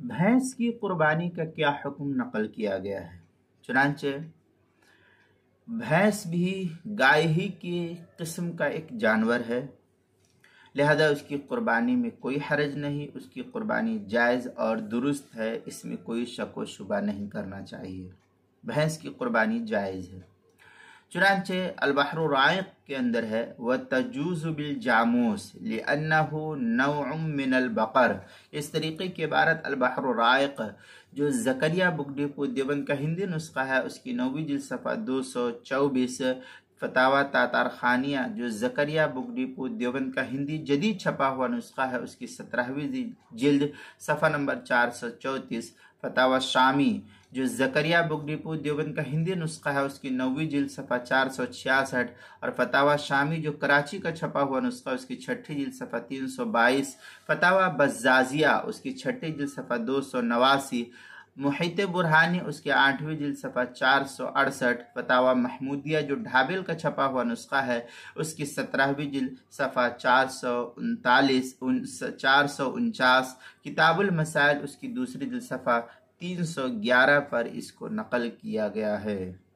भैंस की कुर्बानी का क्या हुक्म नकल किया गया है। चुनांचे भैंस भी गाय ही की किस्म का एक जानवर है, लिहाजा उसकी कुर्बानी में कोई हरज नहीं, उसकी कुर्बानी जायज़ और दुरुस्त है, इसमें कोई शक व शुबा नहीं करना चाहिए। भैंस की कुर्बानी जायज़ है। चुनांचे अल-बहर राइक के अंदर है व तजूज़ु बिल जामूस लिअन्नहु नौउम मिनल बकर। इस तरीके की इबारत अल-बहर राइक जो ज़करिया बुक डिपो देवबंद का हिंदी नुस्खा है उसकी 9वीं जिल्द सफ़ा 224, फतावा तातार खानिया जो ज़करिया बुक डिपो देवबंद का हिंदी जदीद छपा हुआ नुस्खा है उसकी 17वीं जिल्द सफ़ा नंबर 434, फतावा शामी जो ज़करिया बुक डिपो देवबंद का हिंदी नुस्खा है उसकी 9वीं जिल्द सफ़ा 466 और फतावा शामी जो कराची का छपा हुआ नुस्खा उसकी 6ठी जिल्द सफ़ा 322, फतावा बज़्ज़ाज़िया उसकी 6ठी जिल्द सफ़ा 289, मुहित बुरहानी उसके 8वीं जिल्द सफ़ा 468, फतावा महमूदिया जो ढाबिल का छपा हुआ नुस्खा है उसकी 17वीं जिल्द सफ़ा 449, किताबुल मसाइल उसकी दूसरी जिल्द सफ़ा 311 पर इसको नकल किया गया है।